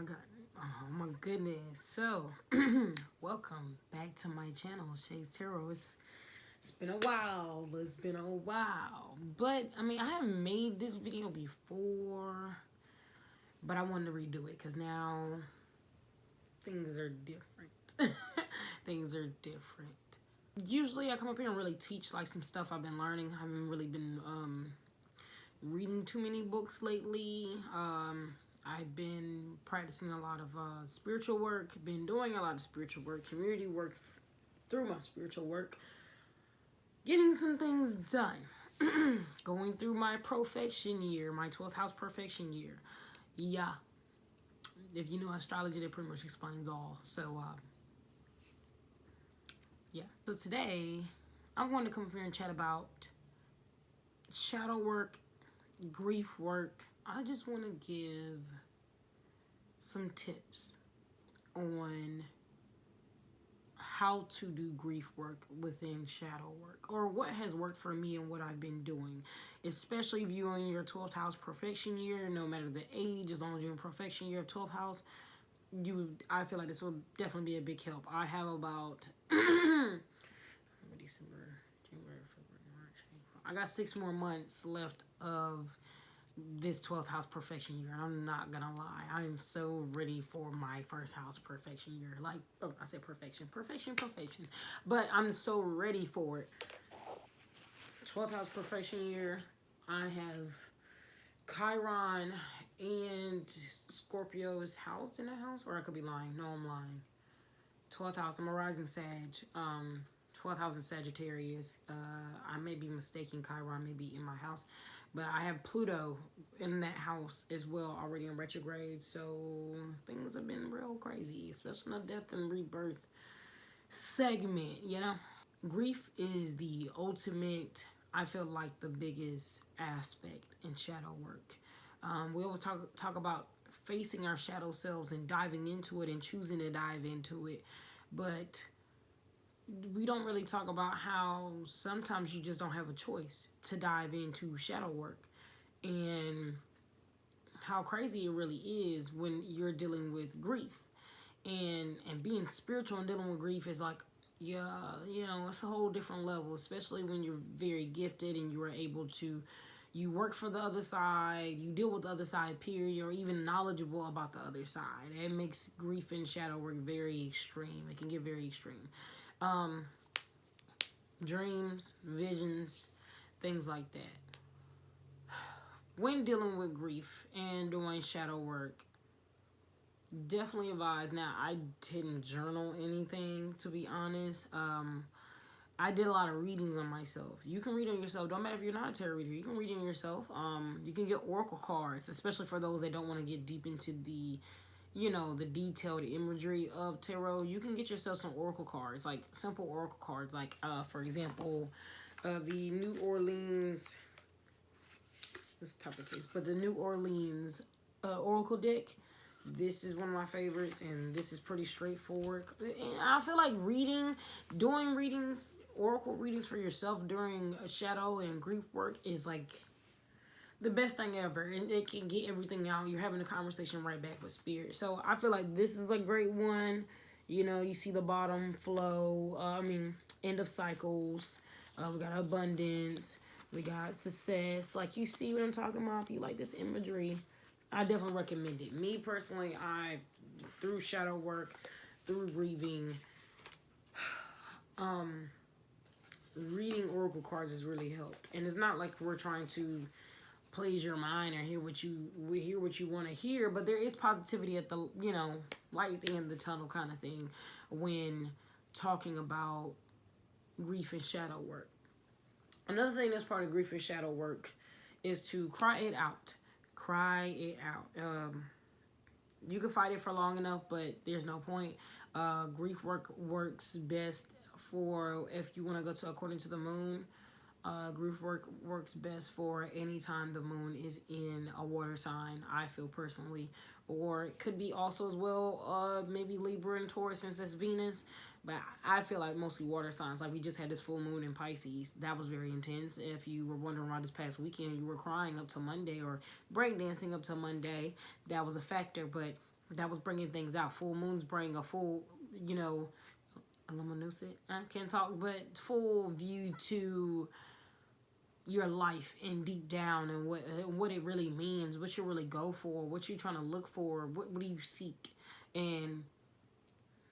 my God. Oh my goodness. So, welcome back to my channel, SHAESTAROT. It's been a while. It's been a while. But, I mean, I haven't made this video before. But I wanted to redo it because now things are different. Things are different. Usually I come up here and really teach like some stuff I've been learning. I haven't really been reading too many books lately. I've been practicing a lot of spiritual work, been doing a lot of spiritual work, community work through my spiritual work, getting some things done. Going through my perfection year, my 12th house perfection year. Yeah. If you know astrology, that pretty much explains all. So, yeah. So today, I want to come up here and chat about shadow work, grief work. I just want to give some tips on how to do grief work within shadow work, or what has worked for me and what I've been doing, especially if you're in your 12th house perfection year. No matter the age, as long as you're in perfection year of 12th house, I feel like this will definitely be a big help. I have about December, January, February, March, April. I got 6 more months left of this 12th house perfection year, and I'm not gonna lie, I am so ready for my first house perfection year. Like, oh, I said perfection, but I'm so ready for it. 12th house perfection year, I have Chiron and Scorpio is housed in that house, or I could be lying. No, I'm lying. 12th house, I'm a rising Sag. 12th house is Sagittarius. I may be mistaken. Chiron may be in my house, but I have Pluto in that house as well, already in retrograde. So things have been real crazy, especially in the death and rebirth segment, you know? Grief is the ultimate, I feel like, the biggest aspect in shadow work. We always talk about facing our shadow selves and diving into it and choosing to dive into it, but we don't really talk about how sometimes you just don't have a choice to dive into shadow work, and how crazy it really is when you're dealing with grief, and being spiritual and dealing with grief is like, yeah, you know, it's a whole different level, especially when you're very gifted and you are able to, you work for the other side, you deal with the other side, period, or even knowledgeable about the other side. It makes grief and shadow work very extreme. It can get very extreme. Dreams, visions, things like that. When dealing with grief and doing shadow work, definitely advise. Now, I didn't journal anything, to be honest. I did a lot of readings on myself. You can read on yourself. Don't matter if you're not a tarot reader. You can read on yourself. You can get oracle cards, especially for those that don't want to get deep into the, you know, the detailed imagery of tarot. You can get yourself some oracle cards, like simple oracle cards, like for example, the New Orleans, this type of case, but the New Orleans oracle deck. This is one of my favorites, and this is pretty straightforward. And I feel like doing readings, oracle readings for yourself during shadow and grief work is like the best thing ever, and it can get everything out. You're having a conversation right back with spirit. So I feel like this is a great one. You know, you see the bottom flow. End of cycles. We got abundance. We got success. Like, you see what I'm talking about? If you like this imagery, I definitely recommend it. Me personally, through shadow work, through grieving, reading oracle cards has really helped. And it's not like we're trying to please your mind or hear what you want to hear, but there is positivity at the, you know, light at the end of the tunnel kind of thing when talking about grief and shadow work. Another thing that's part of grief and shadow work is to cry it out. Cry it out. You can fight it for long enough, but there's no point. Grief work works best for if you want to go to according to the moon. Grief work works best for any time the moon is in a water sign, I feel personally. Or it could be also as well, maybe Libra and Taurus, since that's Venus. But I feel like mostly water signs. Like, we just had this full moon in Pisces. That was very intense. If you were wondering why this past weekend you were crying up to Monday or breakdancing up to Monday, that was a factor. But that was bringing things out. Full moons bring a full, you know, luminosity, I can't talk, but full view to your life and deep down, and what it really means, what you really go for, what you're trying to look for, what do you seek. And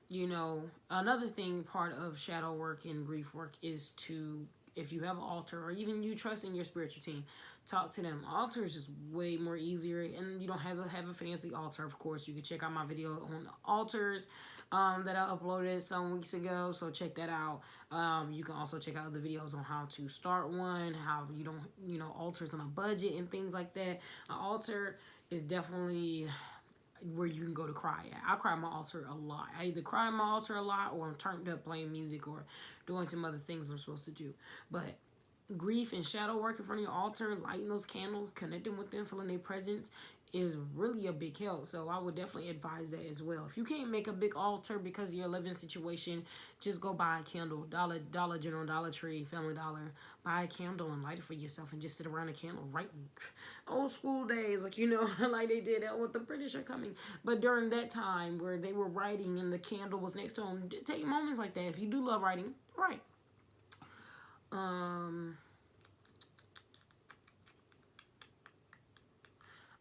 you know, another thing, part of shadow work and grief work is to, if you have an altar, or even you trust in your spiritual team, talk to them. Altar is just way more easier, and you don't have to have a fancy altar. Of course, you can check out my video on altars that I uploaded some weeks ago, so check that out. You can also check out the videos on how to start one, how you don't, you know, altars on a budget and things like that. An altar is definitely where you can go to cry at. I cry at my altar a lot. I either cry at my altar a lot, or I'm turned up playing music, or doing some other things I'm supposed to do. But grief and shadow work in front of your altar, lighting those candles, connecting with them, feeling their presence, is really a big help. So I would definitely advise that as well. If you can't make a big altar because of your living situation, just go buy a candle. Dollar General, Dollar Tree, Family Dollar. Buy a candle and light it for yourself, and just sit around a candle. Right, old school days, like, you know, like they did with the British are coming. But during that time where they were writing and the candle was next to them, take moments like that. If you do love writing, write.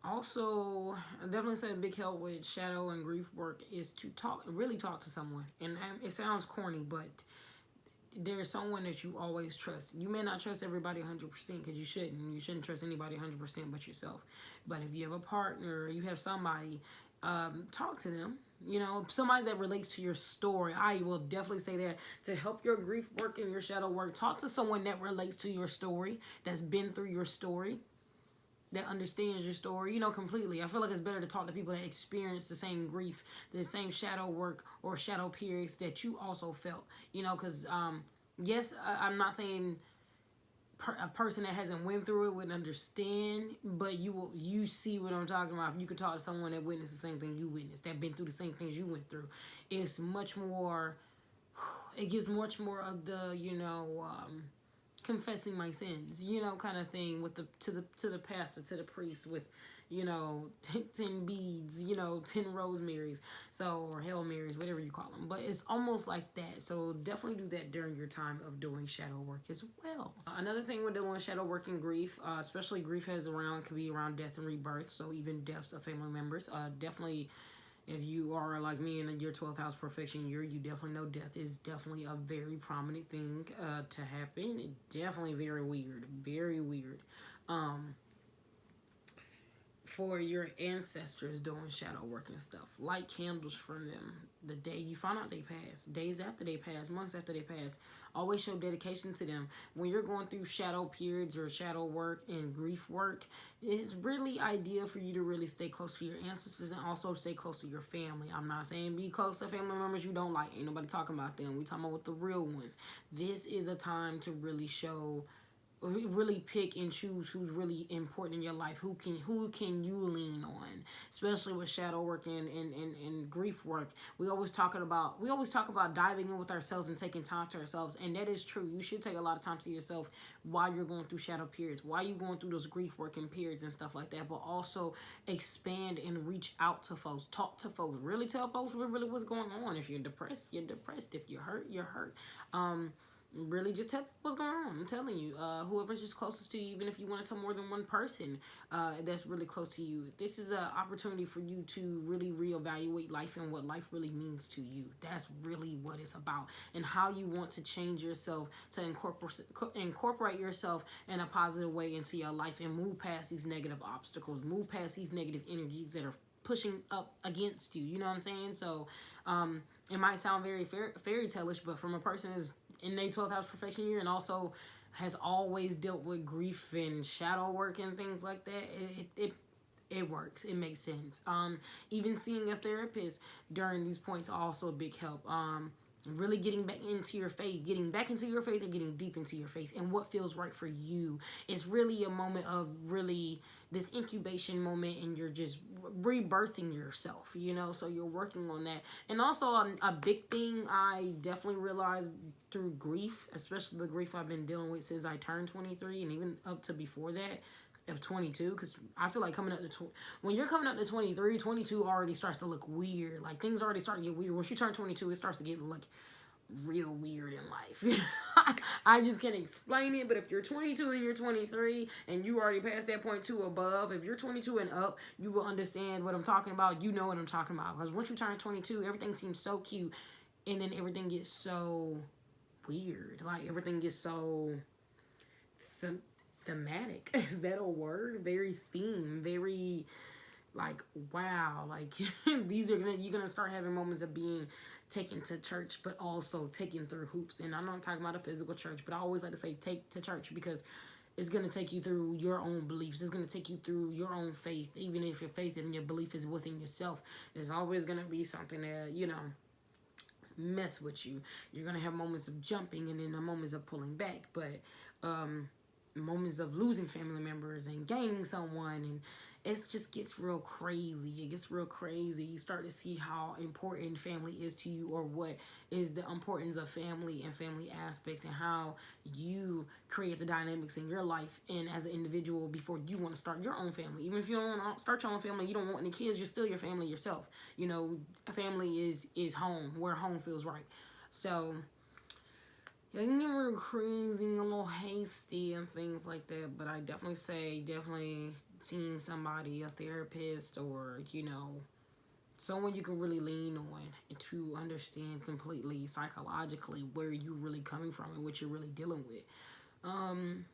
Also, I definitely say a big help with shadow and grief work is to really talk to someone. And it sounds corny, but there's someone that you always trust. You may not trust everybody 100% because you shouldn't. You shouldn't trust anybody 100% but yourself. But if you have a partner, you have somebody, talk to them. You know, somebody that relates to your story. I will definitely say that to help your grief work and your shadow work. Talk to someone that relates to your story, that's been through your story, that understands your story, you know, completely. I feel like it's better to talk to people that experience the same grief, the same shadow work or shadow periods that you also felt, you know, because, yes, I'm not saying a person that hasn't went through it wouldn't understand, but you see what I'm talking about. If you could talk to someone that witnessed the same thing you witnessed, that been through the same things you went through, it's much more, it gives much more of the, you know, confessing my sins, you know, kind of thing, with to the pastor, to the priest, with, you know, 10 beads, you know, 10 rosemaries, so, or Hail Marys, whatever you call them. But it's almost like that. So definitely do that during your time of doing shadow work as well. Another thing we're doing shadow work and grief, especially grief could be around death and rebirth. So even deaths of family members, definitely. If you are like me in your 12th house perfection year, you definitely know death is definitely a very prominent thing to happen. Definitely very weird. Very weird. For your ancestors doing shadow work and stuff. Light candles from them the day you find out they passed. Days after they pass. Months after they pass. Always show dedication to them. When you're going through shadow periods or shadow work and grief work, it's really ideal for you to really stay close to your ancestors and also stay close to your family. I'm not saying be close to family members you don't like. Ain't nobody talking about them. We talking about the real ones. This is a time to really really pick and choose who's really important in your life, who can you lean on, especially with shadow work and grief work. We always talk about diving in with ourselves and taking time to ourselves, and that is true. You should take a lot of time to yourself while you're going through shadow periods, while you're going through those grief working periods and stuff like that, but also expand and reach out to folks, talk to folks, really tell folks really what's going on. If you're depressed, you're depressed. If you're hurt, you're hurt. Really just tell what's going on. I'm telling you, whoever's just closest to you, even if you want to tell more than one person that's really close to you, this is an opportunity for you to really reevaluate life and what life really means to you. That's really what it's about, and how you want to change yourself to incorporate yourself in a positive way into your life and move past these negative obstacles, move past these negative energies that are pushing up against you. You know what I'm saying? So it might sound very fairy tale-ish, but from a person is in their 12th house perfection year and also has always dealt with grief and shadow work and things like that, it works. It makes sense. Even seeing a therapist during these points also a big help. Really getting back into your faith, and getting deep into your faith and what feels right for you. It's really a moment of really this incubation moment, and you're just rebirthing yourself, you know, so you're working on that. And also a big thing I definitely realized through grief, especially the grief I've been dealing with since I turned 23 and even up to before that, of 22, because I feel like coming up to when you're coming up to 23, 22 already starts to look weird. Like things already start to get weird. Once you turn 22, it starts to get like real weird in life. I just can't explain it, but if you're 22 and you're 23 and you already passed that point 2 above, if you're 22 and up, you will understand what I'm talking about. You know what I'm talking about, because once you turn 22, everything seems so cute, and then everything gets so weird. Like everything gets so thematic. Is that a word? Very theme, very like wow, like these are gonna you're gonna start having moments of being taken to church, but also taken through hoops. And I'm not talking about a physical church, but I always like to say take to church, because it's gonna take you through your own beliefs. It's gonna take you through your own faith. Even if your faith and your belief is within yourself, there's always gonna be something that, you know, mess with you. You're gonna have moments of jumping and then the moments of pulling back, but moments of losing family members and gaining someone, and it just gets real crazy. It gets real crazy. You start to see how important family is to you, or what is the importance of family and family aspects, and how you create the dynamics in your life and as an individual before you want to start your own family. Even if you don't want to start your own family, you don't want any kids, you're still your family yourself. You know, a family is home, where home feels right. So you can get real crazy, a little hasty and things like that, but I definitely say, definitely seeing somebody, a therapist, or, you know, someone you can really lean on to understand completely psychologically where you're really coming from and what you're really dealing with. I'm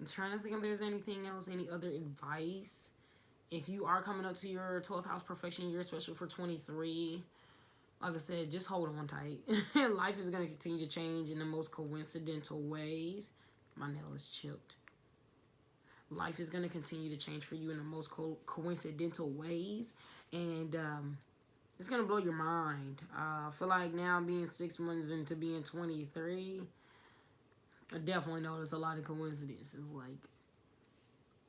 trying to think if there's anything else, any other advice. If you are coming up to your 12th house perfection year, especially for 23, like I said, just hold on tight. Life is going to continue to change in the most coincidental ways. My nail is chipped. Life is going to continue to change for you in the most coincidental ways. And it's going to blow your mind. I feel like now, being 6 months into being 23, I definitely notice a lot of coincidences. Like,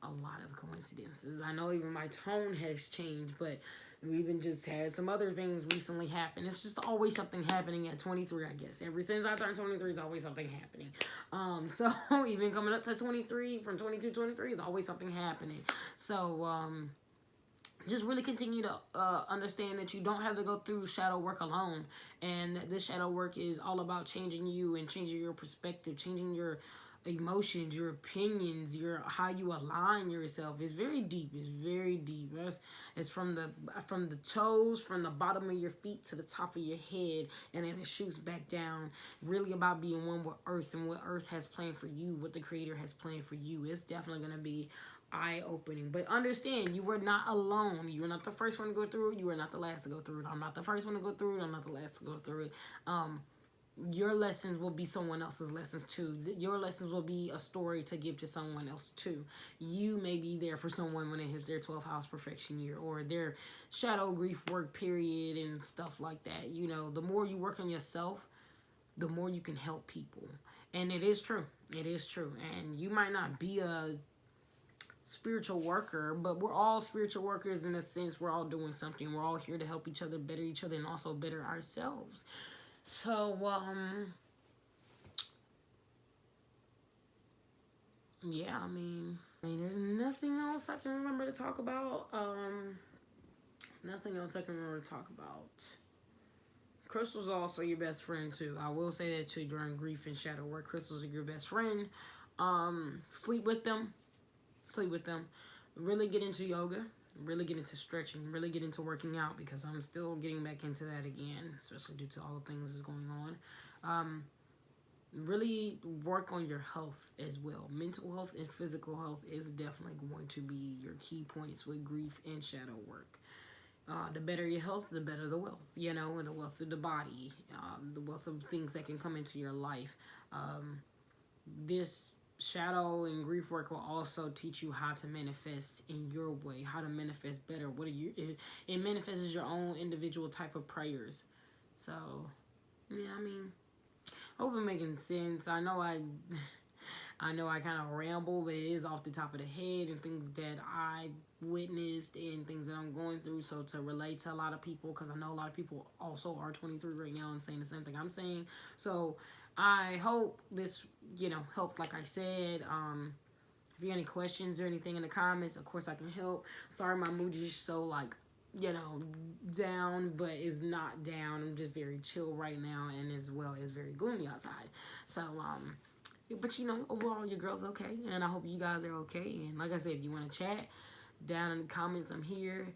a lot of coincidences. I know even my tone has changed, but we even just had some other things recently happen. It's just always something happening at 23, I guess. Ever since I turned 23, it's always something happening. So even coming up to 23, from 22 to 23, is always something happening. So just really continue to understand that you don't have to go through shadow work alone. And this shadow work is all about changing you and changing your perspective, changing your emotions, your opinions, your how you align yourself. It's very deep. It's very deep. It's from the toes, from the bottom of your feet to the top of your head, and then it shoots back down. Really about being one with Earth and what Earth has planned for you, what the Creator has planned for you. It's definitely gonna be eye-opening. But understand, you were not alone. You were not the first one to go through it. You were not the last to go through it. I'm not the first one to go through it. I'm not the last to go through it. Your lessons will be someone else's lessons too. Your lessons will be a story to give to someone else too. You may be there for someone when it hits their 12th house perfection year, or their shadow grief work period and stuff like that. You know, the more you work on yourself, the more you can help people. And it is true. It is true. And you might not be a spiritual worker, but we're all spiritual workers in a sense. We're all doing something. We're all here to help each other, and also better ourselves. So, yeah, I mean, there's nothing else I can remember to talk about. Nothing else I can remember to talk about. Crystals are also your best friend, too. I will say that, too, during grief and shadow work. Crystals are your best friend. Sleep with them. Sleep with them. Really get into yoga. Really get into stretching. Really get into working out, because I'm still getting back into that again, especially due to all the things that's going on. Really work on your health as well. Mental health and physical health is definitely going to be your key points with grief and shadow work. The better your health, the better the wealth, you know, and the wealth of the body, the wealth of things that can come into your life. This shadow and grief work will also teach you how to manifest in your way, how to manifest better. What are you? It manifests your own individual type of prayers. So, yeah, I mean, I hope I'm making sense. I know I kind of ramble, but it is off the top of the head and things that I witnessed and things that I'm going through. So to relate to a lot of people, because I know a lot of people also are 23 right now and saying the same thing I'm saying. So I hope this, helped. Like I said, If you have any questions or anything in the comments, of course I can help. Sorry my mood is so like, you know, down, but it's not down. I'm just very chill right now, and as well it's very gloomy outside. So but you know, overall your girl's okay, and I hope you guys are okay. And like I said, if you want to chat down in the comments, I'm here.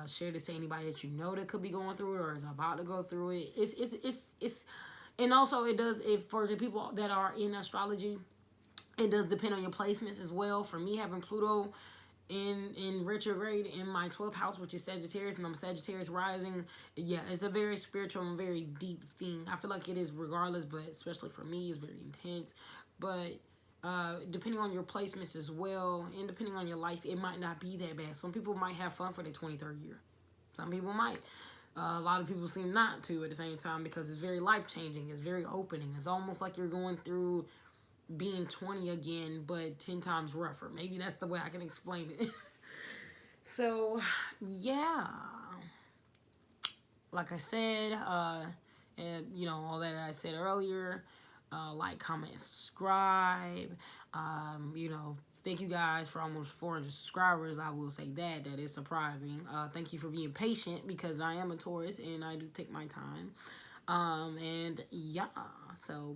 Share this to anybody that you know that could be going through it or is about to go through it. It's and also it does, if for the people that are in astrology, it does depend on your placements as well. For me, having Pluto in retrograde in my 12th house, which is Sagittarius, and I'm Sagittarius rising, yeah, it's a very spiritual and very deep thing. I feel like it is regardless, but especially for me, it's very intense. But depending on your placements as well, and depending on your life, it might not be that bad. Some people might have fun for their 23rd year. Some people might. A lot of people seem not to at the same time, because it's very life-changing. It's very opening. It's almost like you're going through being 20 again, but 10 times rougher. Maybe that's the way I can explain it. So, yeah. Like I said, and you know, all that I said earlier, like, comment, and subscribe. You know, thank you guys for almost 400 subscribers. I will say that is surprising. Thank you for being patient, because I am a Taurus and I do take my time. And yeah, so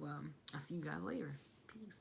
I'll see you guys later. Peace.